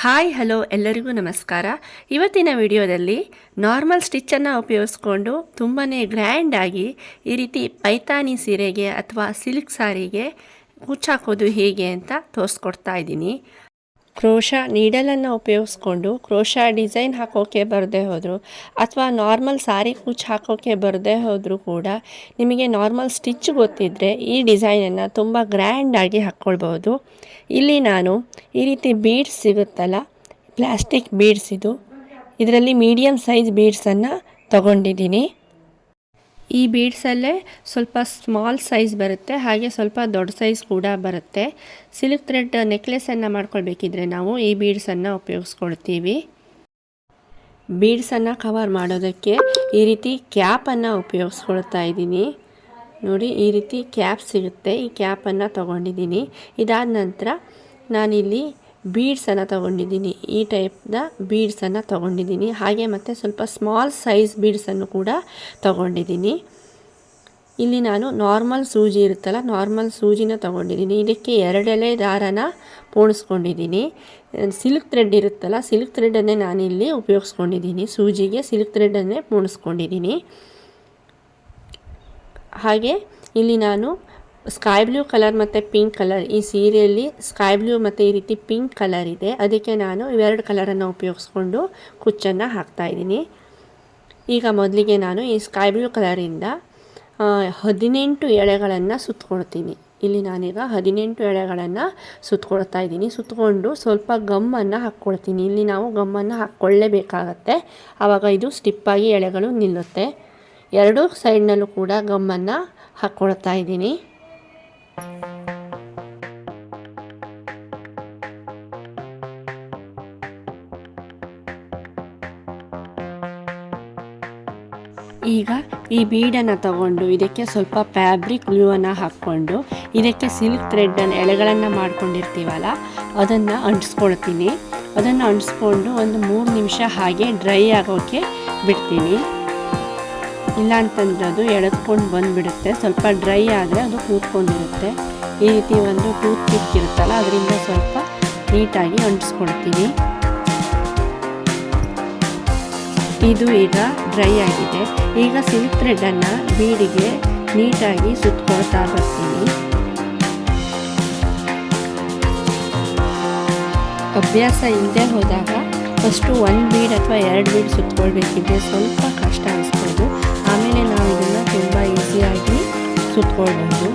Hi hello ಎಲ್ಲರಿಗೂ ನಮಸ್ಕಾರ. ಇವತ್ತಿನ ವಿಡಿಯೋದಲ್ಲಿ ನಾರ್ಮಲ್ ಸ್ಟಿಚ್ಚನ್ನು ಉಪಯೋಗಿಸ್ಕೊಂಡು ತುಂಬಾ ಗ್ರ್ಯಾಂಡಾಗಿ ಈ ರೀತಿ ಪೈತಾನಿ ಸೀರೆಗೆ ಅಥವಾ ಸಿಲ್ಕ್ ಸಾರಿಗೆ ಕುಚ್ಚಾಕೋದು ಹೇಗೆ ಅಂತ ತೋರಿಸ್ಕೊಡ್ತಾ ಇದ್ದೀನಿ. ಕ್ರೋಶಾ ನೀಡಲನ್ನು ಉಪಯೋಗಿಸ್ಕೊಂಡು ಕ್ರೋಶಾ ಡಿಸೈನ್ ಹಾಕೋಕ್ಕೆ ಬರದೇ ಹೋದರೂ ಅಥವಾ ನಾರ್ಮಲ್ ಸಾರಿ ಕುಚ್ಚು ಹಾಕೋಕ್ಕೆ ಬರದೇ ಹೋದರೂ ಕೂಡ ನಿಮಗೆ ನಾರ್ಮಲ್ ಸ್ಟಿಚ್ ಗೊತ್ತಿದ್ದರೆ ಈ ಡಿಸೈನನ್ನು ತುಂಬ ಗ್ರ್ಯಾಂಡಾಗಿ ಹಾಕ್ಕೊಳ್ಬೋದು. ಇಲ್ಲಿ ನಾನು ಈ ರೀತಿ ಬೀಡ್ಸ್ ಸಿಗುತ್ತಲ್ಲ, ಪ್ಲಾಸ್ಟಿಕ್ ಬೀಡ್ಸ್ ಇದರಲ್ಲಿ ಮೀಡಿಯಮ್ ಸೈಜ್ ಬೀಡ್ಸನ್ನು ತಗೊಂಡಿದ್ದೀನಿ. ಈ ಬೀಡ್ಸಲ್ಲೇ ಸ್ವಲ್ಪ ಸ್ಮಾಲ್ ಸೈಜ್ ಬರುತ್ತೆ, ಹಾಗೆ ಸ್ವಲ್ಪ ದೊಡ್ಡ ಸೈಜ್ ಕೂಡ ಬರುತ್ತೆ. ಸಿಲ್ಕ್ ಥ್ರೆಡ್ ನೆಕ್ಲೆಸನ್ನು ಮಾಡ್ಕೊಳ್ಬೇಕಿದ್ರೆ ನಾವು ಈ ಬೀಡ್ಸನ್ನು ಉಪಯೋಗಿಸ್ಕೊಳ್ತೀವಿ. ಬೀಡ್ಸನ್ನು ಕವರ್ ಮಾಡೋದಕ್ಕೆ ಈ ರೀತಿ ಕ್ಯಾಪನ್ನು ಉಪಯೋಗಿಸ್ಕೊಳ್ತಾ ಇದ್ದೀನಿ. ನೋಡಿ, ಈ ರೀತಿ ಕ್ಯಾಪ್ ಸಿಗುತ್ತೆ, ಈ ಕ್ಯಾಪನ್ನು ತೊಗೊಂಡಿದ್ದೀನಿ. ಇದಾದ ನಂತರ ನಾನಿಲ್ಲಿ ಬೀಡ್ಸನ್ನು ತೊಗೊಂಡಿದ್ದೀನಿ, ಈ ಟೈಪ್ನ ಬೀಡ್ಸನ್ನು ತೊಗೊಂಡಿದ್ದೀನಿ. ಹಾಗೆ ಮತ್ತು ಸ್ವಲ್ಪ ಸ್ಮಾಲ್ ಸೈಜ್ ಬೀಡ್ಸನ್ನು ಕೂಡ ತೊಗೊಂಡಿದ್ದೀನಿ. ಇಲ್ಲಿ ನಾನು ನಾರ್ಮಲ್ ಸೂಜಿ ಇರುತ್ತಲ್ಲ, ನಾರ್ಮಲ್ ಸೂಜಿನ ತೊಗೊಂಡಿದ್ದೀನಿ. ಇದಕ್ಕೆ 2 ಎಳೆ ದಾರನ ಪೋಣಿಸ್ಕೊಂಡಿದ್ದೀನಿ. ಸಿಲ್ಕ್ ಥ್ರೆಡ್ ಇರುತ್ತಲ್ಲ, ಸಿಲ್ಕ್ ಥ್ರೆಡನ್ನೇ ನಾನಿಲ್ಲಿ ಉಪಯೋಗಿಸ್ಕೊಂಡಿದ್ದೀನಿ. ಸೂಜಿಗೆ ಸಿಲ್ಕ್ ಥ್ರೆಡನ್ನೇ ಪೋಣಿಸ್ಕೊಂಡಿದ್ದೀನಿ. ಹಾಗೆ ಇಲ್ಲಿ ನಾನು ಸ್ಕೈ ಬ್ಲೂ ಕಲರ್ ಮತ್ತು ಪಿಂಕ್ ಕಲರ್, ಈ ಸೀರೆಯಲ್ಲಿ ಸ್ಕೈ ಬ್ಲೂ ಮತ್ತು ಈ ರೀತಿ ಪಿಂಕ್ ಕಲರ್ ಇದೆ, ಅದಕ್ಕೆ ನಾನು ಇವೆರಡು ಕಲರನ್ನು ಉಪಯೋಗಿಸ್ಕೊಂಡು ಕುಚ್ಚನ್ನು ಹಾಕ್ತಾಯಿದ್ದೀನಿ. ಈಗ ಮೊದಲಿಗೆ ನಾನು ಈ ಸ್ಕೈ ಬ್ಲೂ ಕಲರಿಂದ 18 ಎಳೆಗಳನ್ನು ಸುತ್ತಕೊಳ್ತೀನಿ. ಇಲ್ಲಿ ನಾನೀಗ 18 ಎಳೆಗಳನ್ನು ಸುತ್ತಕೊಳ್ತಾ ಇದ್ದೀನಿ. ಸುತ್ತಕೊಂಡು ಸ್ವಲ್ಪ ಗಮ್ಮನ್ನು ಹಾಕ್ಕೊಳ್ತೀನಿ. ಇಲ್ಲಿ ನಾವು ಗಮ್ಮನ್ನು ಹಾಕ್ಕೊಳ್ಳೇಬೇಕಾಗತ್ತೆ, ಆವಾಗ ಇದು ಸ್ಟಿಪ್ಪಾಗಿ ಎಳೆಗಳು ನಿಲ್ಲುತ್ತೆ. ಎರಡೂ ಸೈಡ್ನಲ್ಲೂ ಕೂಡ ಗಮ್ಮನ್ನು ಹಾಕ್ಕೊಳ್ತಾ ಇದ್ದೀನಿ. ಈಗ ಈ ಬೀಡನ್ನು ತಗೊಂಡು ಇದಕ್ಕೆ ಸ್ವಲ್ಪ ಫ್ಯಾಬ್ರಿಕ್ ಗ್ಲೂವನ್ನು ಹಾಕ್ಕೊಂಡು ಇದಕ್ಕೆ ಸಿಲ್ಕ್ ಥ್ರೆಡ್ಡನ್ನು ಎಳೆಗಳನ್ನು ಮಾಡ್ಕೊಂಡಿರ್ತೀವಲ್ಲ ಅದನ್ನು ಅಂಟಿಸ್ಕೊಳ್ತೀನಿ. ಅದನ್ನು ಅಂಟಿಸ್ಕೊಂಡು ಒಂದು 3 ನಿಮಿಷ ಹಾಗೆ ಡ್ರೈ ಆಗೋಕ್ಕೆ ಬಿಡ್ತೀನಿ. ಇಲ್ಲ ಅಂತಂದರೆ ಅದು ಎಳೆದ್ಕೊಂಡು ಬಂದುಬಿಡುತ್ತೆ. ಸ್ವಲ್ಪ ಡ್ರೈ ಆದರೆ ಅದು ಕೂತ್ಕೊಂಡಿರುತ್ತೆ. ಈ ರೀತಿ ಒಂದು ಟೂತ್ ಪಿಕ್ ಇರುತ್ತಲ್ಲ, ಅದರಿಂದ ಸ್ವಲ್ಪ ನೀಟಾಗಿ ಅಂಟಿಸ್ಕೊಳ್ತೀನಿ. ಇದು ಈಗ ಡ್ರೈ ಆಗಿದೆ. ಈಗ ಸಿಲ್ಕ್ ಥ್ರೆಡನ್ನು ಬೀಡಿಗೆ ನೀಟಾಗಿ ಸುತ್ತಕೊಳ್ತಾ ಬರ್ತೀನಿ. ಅಭ್ಯಾಸ ಇಲ್ಲದೆ ಹೋದಾಗ ಫಸ್ಟು 1 ಬೀಡ್ ಅಥವಾ 2 ಬೀಡ್ ಸುತ್ತಕೊಳ್ಬೇಕಿದ್ರೆ ಸ್ವಲ್ಪ ಕಷ್ಟ ಅನಿಸ್ಬೋದು. ಆಮೇಲೆ ನಾವು ಇದನ್ನು ತುಂಬ ಈಸಿಯಾಗಿ ಸುತ್ತಕೊಳ್ಬೋದು.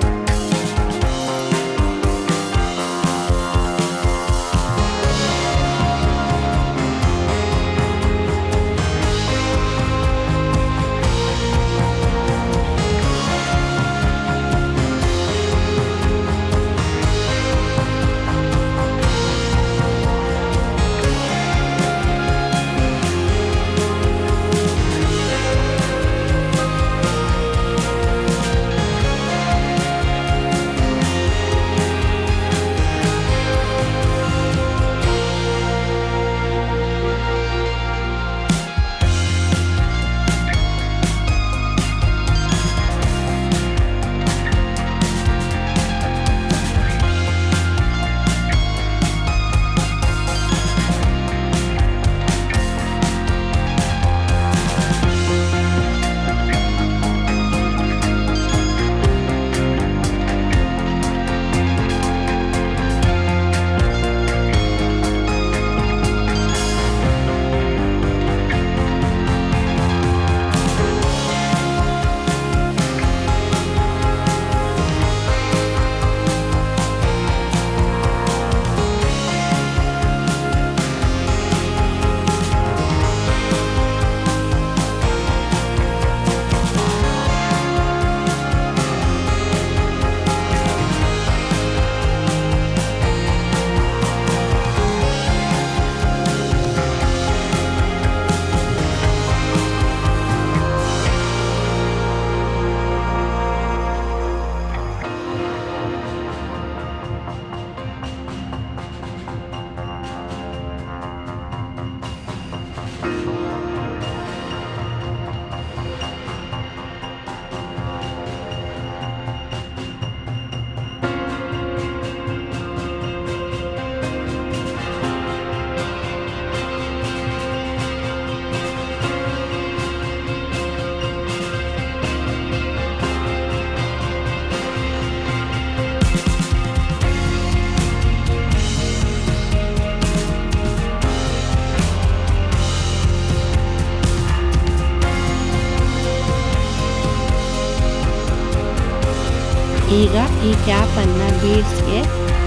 ಈಗ ಈ ಕ್ಯಾಪನ್ನು ಬೀಡ್ಸ್ಗೆ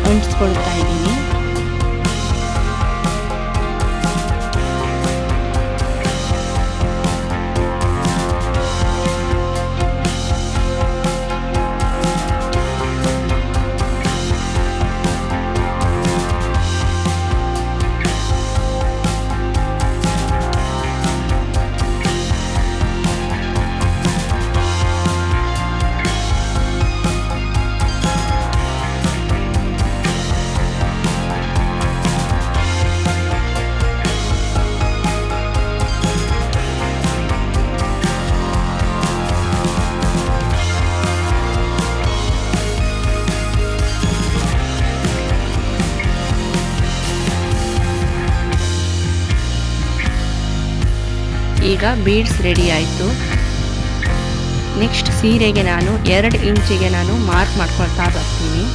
ಅಂಟಿಸ್ಕೊಳ್ತಾ ಇದ್ದೀನಿ. ಈಗ ಬೀಡ್ಸ್ ರೆಡಿ ಆಯಿತು. ನೆಕ್ಸ್ಟ್ ಸೀರೆಗೆ ನಾನು 2 ಇಂಚಿಗೆ ನಾನು ಮಾರ್ಕ್ ಮಾಡ್ಕೊಳ್ತಾ ಬರ್ತೀನಿ.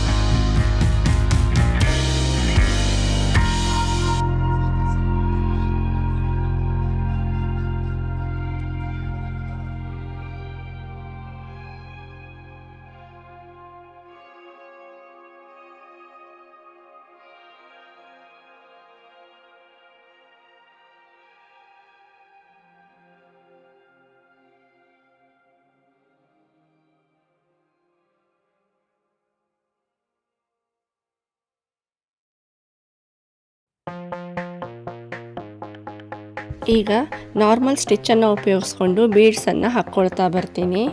ಈಗ ನಾರ್ಮಲ್ ಸ್ಟಿಚ್ಚನ್ನು ಉಪಯೋಗಿಸ್ಕೊಂಡು ಬೀಡ್ಸನ್ನು ಹಾಕ್ಕೊಳ್ತಾ ಬರ್ತೀನಿ.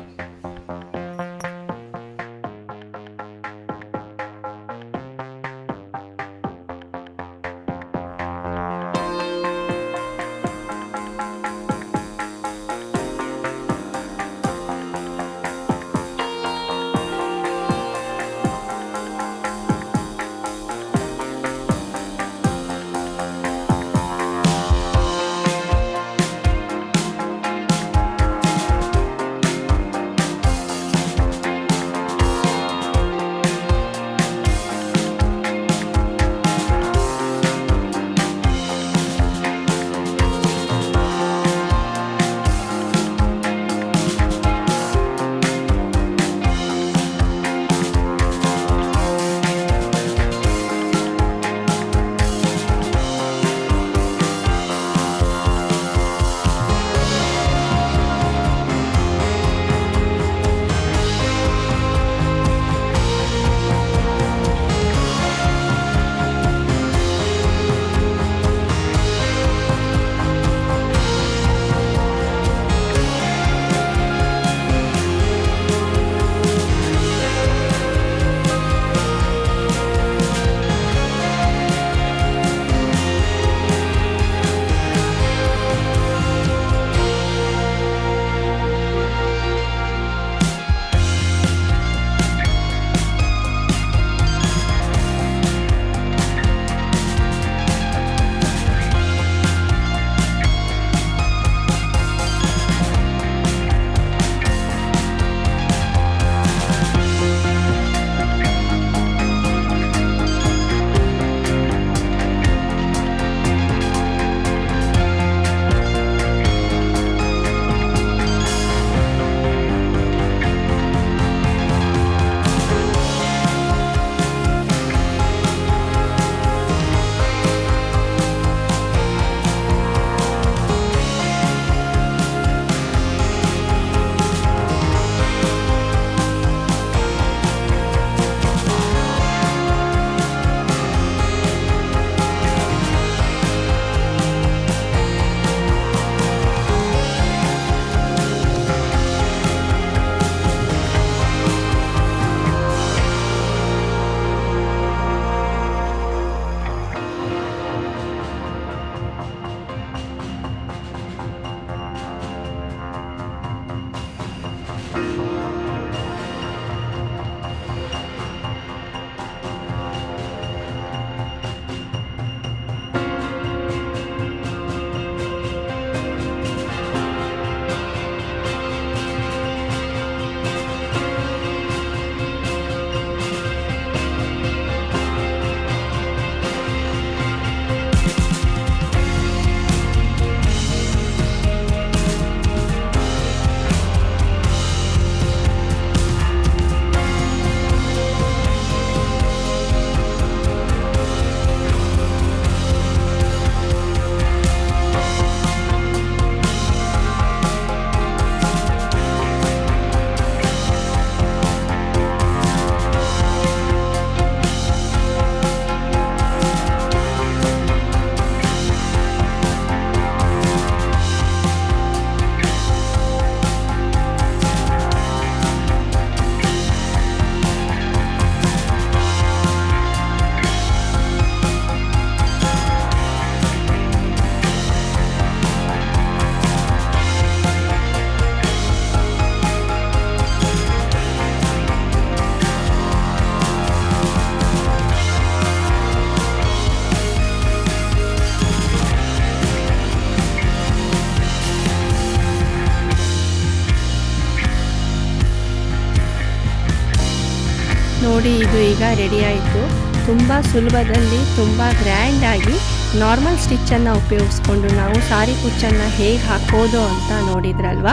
ನೋಡಿ ಇದು ಈಗ ರೆಡಿ ಆಯಿತು. ತುಂಬ ಸುಲಭದಲ್ಲಿ ತುಂಬ ಗ್ರ್ಯಾಂಡಾಗಿ ನಾರ್ಮಲ್ ಸ್ಟಿಚ್ಚನ್ನು ಉಪಯೋಗಿಸ್ಕೊಂಡು ನಾವು ಸಾರಿ ಕುಚ್ಚನ್ನು ಹೇಗೆ ಹಾಕೋದು ಅಂತ ನೋಡಿದ್ರಲ್ವ.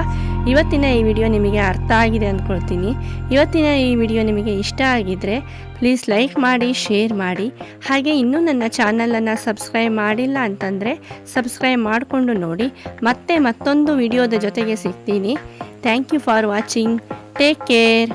ಇವತ್ತಿನ ಈ ವಿಡಿಯೋ ನಿಮಗೆ ಅರ್ಥ ಆಗಿದೆ ಅಂದ್ಕೊಳ್ತೀನಿ. ಇವತ್ತಿನ ಈ ವಿಡಿಯೋ ನಿಮಗೆ ಇಷ್ಟ ಆಗಿದ್ದರೆ ಪ್ಲೀಸ್ ಲೈಕ್ ಮಾಡಿ, ಶೇರ್ ಮಾಡಿ. ಹಾಗೆ ಇನ್ನೂ ನನ್ನ ಚಾನಲನ್ನು ಸಬ್ಸ್ಕ್ರೈಬ್ ಮಾಡಿಲ್ಲ ಅಂತಂದರೆ ಸಬ್ಸ್ಕ್ರೈಬ್ ಮಾಡಿಕೊಂಡು ನೋಡಿ. ಮತ್ತೆ ಮತ್ತೊಂದು ವಿಡಿಯೋದ ಜೊತೆಗೆ ಸಿಗ್ತೀನಿ. Thank you for watching. Take care.